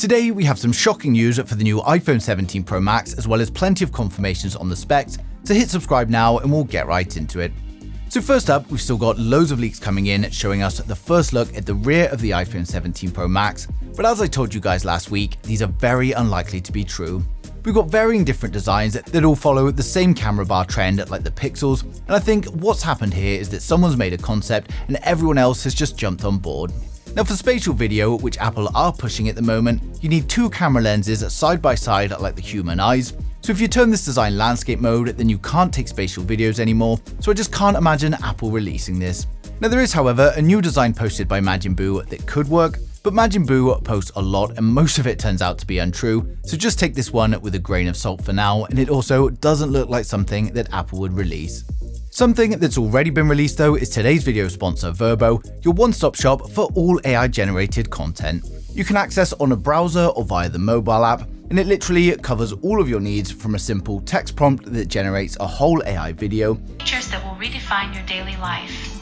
Today we have some shocking news for the new iPhone 17 Pro Max, as well as plenty of confirmations on the specs, so hit subscribe now and we'll get right into it. So first up, we've still got loads of leaks coming in showing us the first look at the rear of the iPhone 17 Pro Max, but as I told you guys last week, these are very unlikely to be true. We've got varying different designs that all follow the same camera bar trend like the Pixels, and I think what's happened here is that someone's made a concept and everyone else has just jumped on board. Now for spatial video, which Apple are pushing at the moment, you need two camera lenses side by side like the human eyes. So if you turn this design landscape mode, then you can't take spatial videos anymore, so I just can't imagine Apple releasing this. Now there is, however, a new design posted by Majin Buu that could work, but Majin Buu posts a lot and most of it turns out to be untrue, so just take this one with a grain of salt for now, and it also doesn't look like something that Apple would release. Something that's already been released though is today's video sponsor Verbo, your one-stop shop for all AI-generated content. You can access on a browser or via the mobile app, and it literally covers all of your needs, from a simple text prompt that generates a whole AI video, features that will redefine your daily life.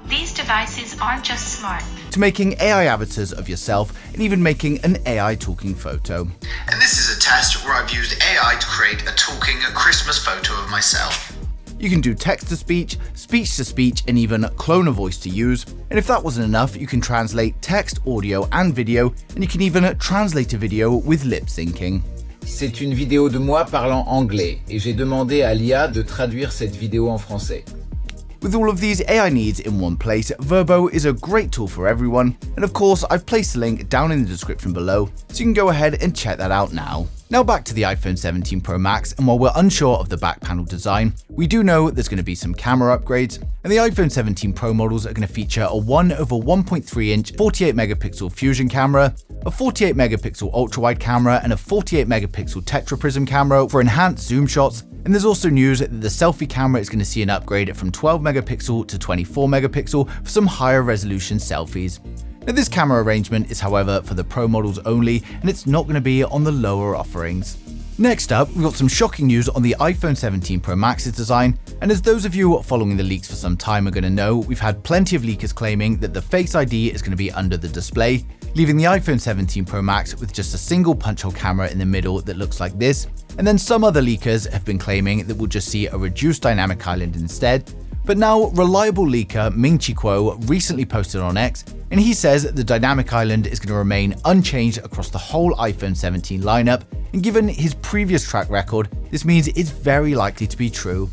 These devices aren't just smart, to making AI avatars of yourself and even making an AI talking photo. And this is a test where I've used AI to create a talking Christmas photo of myself. You can do text to speech, speech to speech, and even clone a voice to use. And if that wasn't enough, you can translate text, audio, and video, and you can even translate a video with lip syncing. C'est une vidéo de moi parlant anglais et j'ai demandé à l'IA de traduire cette vidéo en français. With all of these AI needs in one place, Verbo is a great tool for everyone, and of course I've placed a link down in the description below, so you can go ahead and check that out now. Now back to the iPhone 17 Pro Max, and while we're unsure of the back panel design, we do know there's going to be some camera upgrades, and the iPhone 17 Pro models are going to feature a 1/1.3-inch 48-megapixel fusion camera, a 48-megapixel ultra-wide camera, and a 48-megapixel tetraprism camera for enhanced zoom shots. And there's also news that the selfie camera is going to see an upgrade from 12 megapixel to 24 megapixel for some higher resolution selfies. Now this camera arrangement is, however, for the Pro models only, and it's not going to be on the lower offerings. Next up, we've got some shocking news on the iPhone 17 Pro Max's design, and as those of you following the leaks for some time are going to know, we've had plenty of leakers claiming that the Face ID is going to be under the display, leaving the iPhone 17 Pro Max with just a single punch hole camera in the middle that looks like this, and then some other leakers have been claiming that we'll just see a reduced dynamic island instead. But now, reliable leaker Ming-Chi Kuo recently posted on X, and he says the dynamic island is going to remain unchanged across the whole iPhone 17 lineup, and given his previous track record, this means it's very likely to be true.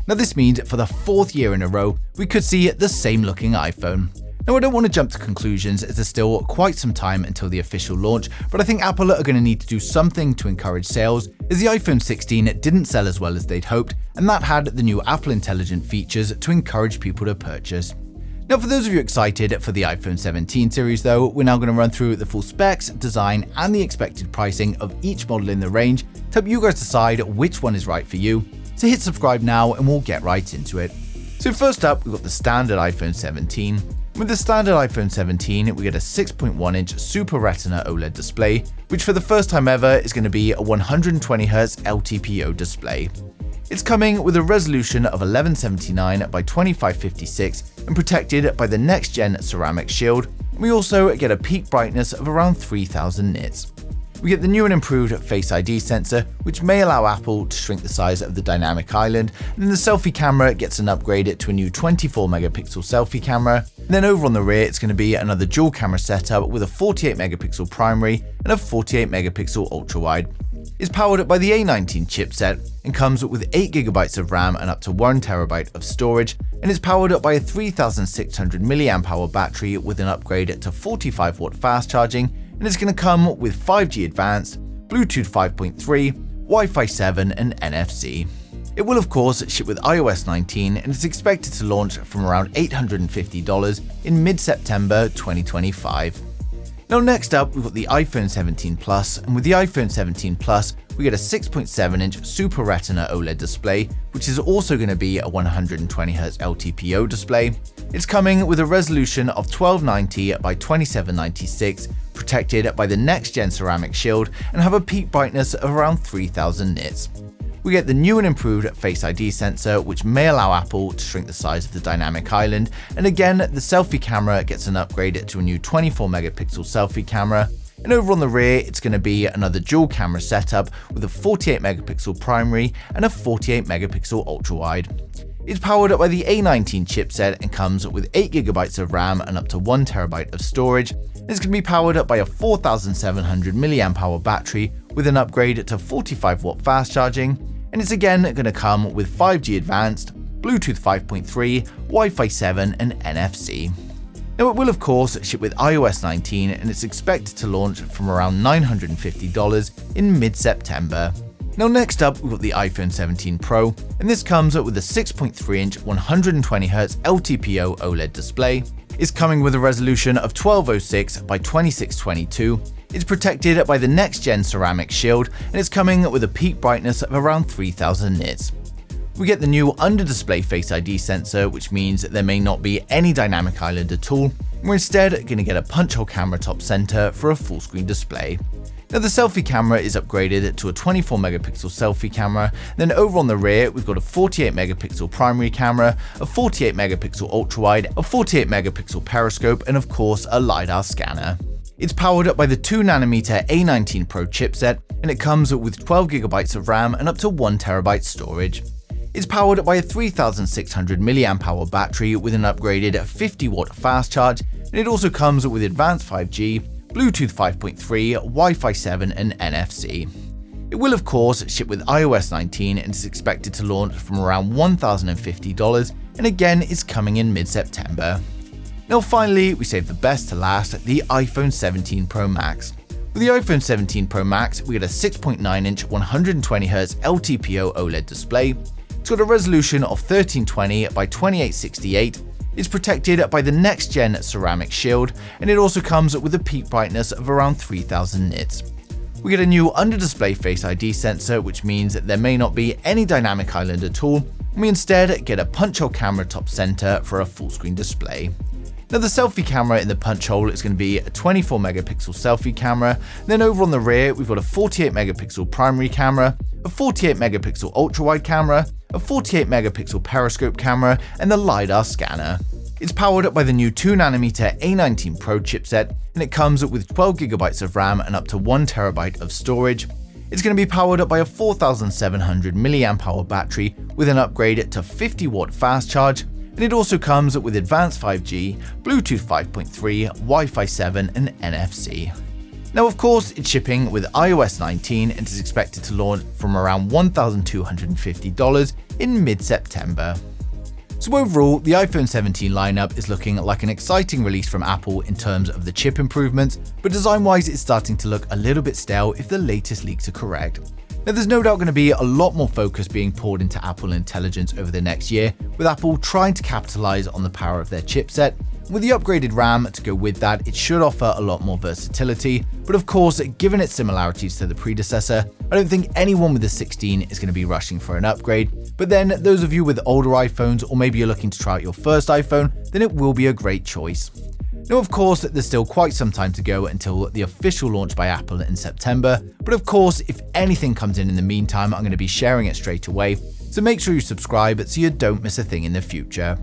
Now this means for the fourth year in a row, we could see the same looking iPhone. Now I don't want to jump to conclusions as there's still quite some time until the official launch, but I think Apple are going to need to do something to encourage sales, as the iPhone 16 didn't sell as well as they'd hoped, and that had the new Apple Intelligent features to encourage people to purchase. Now for those of you excited for the iPhone 17 series though, we're now going to run through the full specs, design, and the expected pricing of each model in the range to help you guys decide which one is right for you. So hit subscribe now and we'll get right into it. So first up, we've got the standard iPhone 17. With the standard iPhone 17, we get a 6.1-inch Super Retina OLED display, which for the first time ever is going to be a 120Hz LTPO display. It's coming with a resolution of 1179 by 2556 and protected by the next-gen ceramic shield. We also get a peak brightness of around 3000 nits. We get the new and improved Face ID sensor, which may allow Apple to shrink the size of the dynamic island, and then the selfie camera gets an upgrade to a new 24-megapixel selfie camera. And then over on the rear, it's going to be another dual camera setup with a 48-megapixel primary and a 48-megapixel ultra-wide. It's powered by the A19 chipset and comes with 8GB of RAM and up to 1TB of storage, and it's powered by a 3600 mAh battery with an upgrade to 45W fast charging, and it's going to come with 5G Advanced, Bluetooth 5.3, Wi-Fi 7 and NFC. It will of course ship with iOS 19 and is expected to launch from around $850 in mid-September 2025. Now next up, we've got the iPhone 17 Plus, and with the iPhone 17 Plus, we get a 6.7-inch Super Retina OLED display, which is also going to be a 120Hz LTPO display. It's coming with a resolution of 1290 by 2796, protected by the next-gen ceramic shield, and have a peak brightness of around 3000 nits. We get the new and improved Face ID sensor, which may allow Apple to shrink the size of the dynamic island, and again, the selfie camera gets an upgrade to a new 24-megapixel selfie camera. And over on the rear, it's going to be another dual camera setup with a 48 megapixel primary and a 48 megapixel ultra wide. It's powered up by the A19 chipset and comes with 8GB of RAM and up to 1TB of storage. It's going to be powered up by a 4700 mAh battery with an upgrade to 45W fast charging, and it's again going to come with 5G Advanced, Bluetooth 5.3, Wi-Fi 7 and NFC. Now it will of course ship with iOS 19 and it's expected to launch from around $950 in mid-September. Now next up we've got the iPhone 17 Pro, and this comes with a 6.3-inch 120Hz LTPO OLED display. It's coming with a resolution of 1206 by 2622. It's protected by the next-gen ceramic shield, and it's coming with a peak brightness of around 3000 nits. We get the new under-display Face ID sensor, which means there may not be any dynamic island at all. We're instead going to get a punch-hole camera top center for a full-screen display. Now the selfie camera is upgraded to a 24 megapixel selfie camera, then over on the rear we've got a 48 megapixel primary camera, a 48 megapixel ultra wide, a 48 megapixel periscope, and of course a LiDAR scanner. It's powered up by the 2nm A19 Pro chipset, and it comes with 12GB of RAM and up to 1TB storage. It's powered up by a 3600 mAh battery with an upgraded 50W fast charge, and it also comes with advanced 5G, Bluetooth 5.3, Wi-Fi 7 and NFC. It will of course ship with iOS 19 and is expected to launch from around $1,050, and again is coming in mid-September. Now finally, we saved the best to last, the iPhone 17 Pro Max. With the iPhone 17 Pro Max, we get a 6.9-inch 120Hz LTPO OLED display. It's got a resolution of 1320 by 2868. It's protected by the next-gen ceramic shield, and it also comes with a peak brightness of around 3000 nits. We get a new under-display Face ID sensor, which means that there may not be any dynamic island at all, and we instead get a punch-hole camera top center for a full-screen display. Now the selfie camera in the punch hole is going to be a 24 megapixel selfie camera, then over on the rear we've got a 48 megapixel primary camera, a 48 megapixel ultra wide camera, a 48 megapixel periscope camera, and the LiDAR scanner. It's powered up by the new 2nm A19 Pro chipset, and it comes with 12GB of RAM and up to 1TB of storage. It's going to be powered up by a 4700 mAh battery with an upgrade to 50W fast charge, and it also comes with advanced 5G, Bluetooth 5.3, Wi-Fi 7 and NFC. Now of course it's shipping with iOS 19 and is expected to launch from around $1,250 in mid-September. So overall, the iPhone 17 lineup is looking like an exciting release from Apple in terms of the chip improvements, but design-wise it's starting to look a little bit stale if the latest leaks are correct. Now there's no doubt going to be a lot more focus being poured into Apple Intelligence over the next year, with Apple trying to capitalize on the power of their chipset. With the upgraded RAM to go with that, it should offer a lot more versatility, but of course, given its similarities to the predecessor, I don't think anyone with a 16 is going to be rushing for an upgrade. But then, those of you with older iPhones, or maybe you're looking to try out your first iPhone, then it will be a great choice. Now of course, there's still quite some time to go until the official launch by Apple in September, but of course, if anything comes in the meantime, I'm going to be sharing it straight away, so make sure you subscribe so you don't miss a thing in the future.